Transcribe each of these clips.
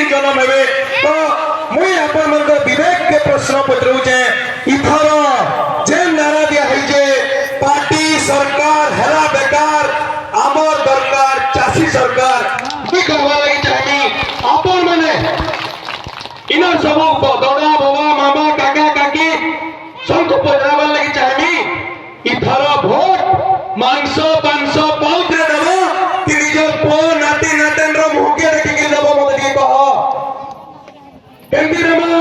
कि जन्म हेबे तो मुई अपन मन को विवेक के प्रश्न पचरुचे इथर जे नारा दिया है जे पार्टी सरकार हेला बेकार आमर दरकार चासी सरकार मुई करवा लगी चाहिए अपन माने इना सब दौड़ा बाबा मामा काका काकी सबको पहरावा लगी चाहिए इथर भोट मांस पांस बहुत रे देबो कि निजर पो नाती नातन रो मुहके देखि के देबो मत के कह केंदी रमा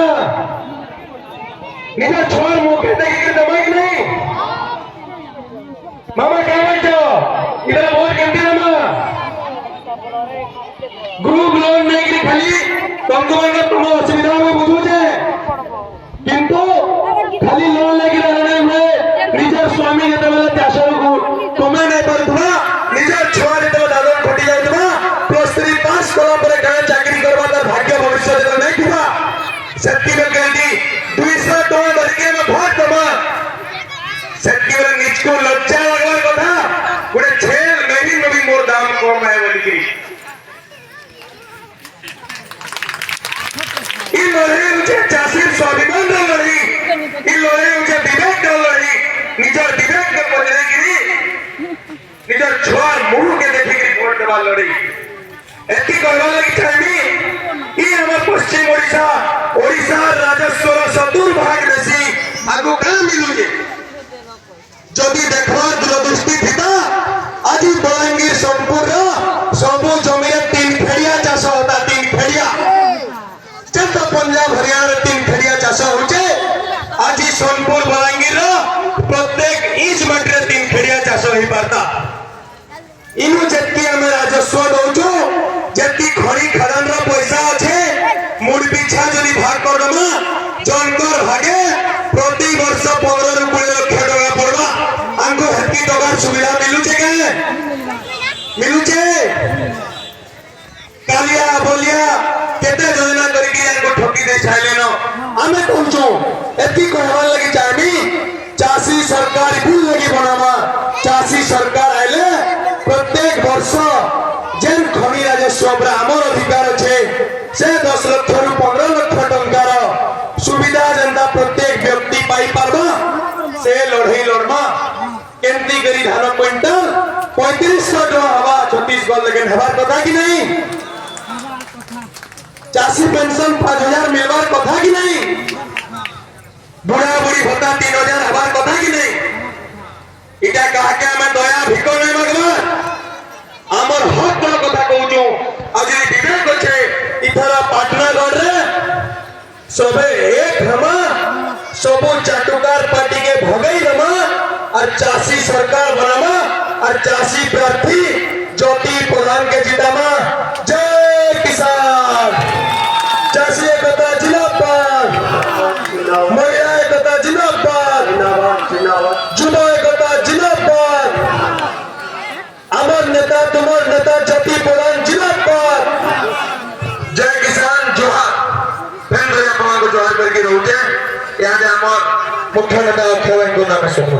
निजर छोर मुहके देखि के देबो कि नहीं मामा कहवा जो इधर भोट केंदी रमा ग्रुप लोन नहीं कि खाली तुमको तुम असुविधा में बुझू जे किंतु खाली लोन लेके रहने हुए निजर स्वामी जते बेला त्यासर को तुम्हें नहीं पड़तबा निजर छुआ जते दादन खटी जायतबा +3 पास करा पर गाय चाकरी करबा तार भाग्य भविष्य जते नहीं थिबा सत्य में कहती 200 टका धरके में भोट दबा सत्य में निजको लज्जा लगवा कथा गुडे छेल मेरी में भी मोर दाम कम है बोली की इन लड़ाई मुझे चासी स्वाभिमान लड़ी इन लड़ाई मुझे विवेक लड़ी निजर विवेक के पजरे गिरी निजर छुआर मुंह के देखि के वोट देवा लड़ी एति कहवा लगी चाहिए ई हमर पश्चिम ओडिशा राजस्व सदुर भाग देसी आगु का मिलु जे जदि देखवा दूरदृष्टि थिता आज बलांगीर सोनपुर सबो जमी 3 फेड़िया चाष होता 3 फेड़िया जब पंजाब हरियाणा 3 फेड़िया चाष होचे आज सोनपुर बलांगीर प्रत्येक इंच मटरे 3 फेड़िया चाष हो पारता इनु जत्ती हमें राजस्व दउचो जत्ती खड़ी खदान रो पैसा अच्छे मुड़ पीछा जदि भाग करदमा जनकर भागे प्रति वर्ष 15 ରୁ 20 लाख टका पड़वा आंगो हेती टका सुविधा मिलुचे के मिलुचे कालिया बोलिया केते योजना करके आंगो ठकी दे छाइलेनो हमें कहूचो एती कहवा लगी चाहमी चासी सरकार कुल लगी बनावा चासी सरकार आइले प्रत्येक वर्ष जेन खनी राजस्व आमर अधिकार छे से 10 लाख रु 15 लाख टंकार सुविधा जनता प्रत्येक व्यक्ति पाई पारबा से लड़ई लड़मा केंती करी धान क्विंटल 3500 टका हवा छत्तीसगढ़ लेकिन हवार कथा कि नहीं चासी पेंशन 5000 मिलवार कथा कि नहीं बुढ़ा बुढ़ी भत्ता 3000 हवार कथा कि नहीं इटा कहा के हमें दया भिको नहीं मांगबा आमर हक रो कथा कहूचो आज विवेक छे इथरा पाटनागढ़ रे सबे एक हमा सबो चाटुकार पार्टी के भगई रमा और चासी सरकार बनामा और चासी प्रार्थी ज्योति प्रधान के जितामा जय किसान चासी एकता जिंदाबाद महिला एकता जिंदाबाद जुबा एकता जिंदाबाद अमर नेता तुमर नेता ज्योति प्रधान जिंदाबाद जय किसान जोहार फैन रजा प्रमाण को जोहार करके रहते हैं यहाँ मुख्य नेता अक्षय को नाम सुनो।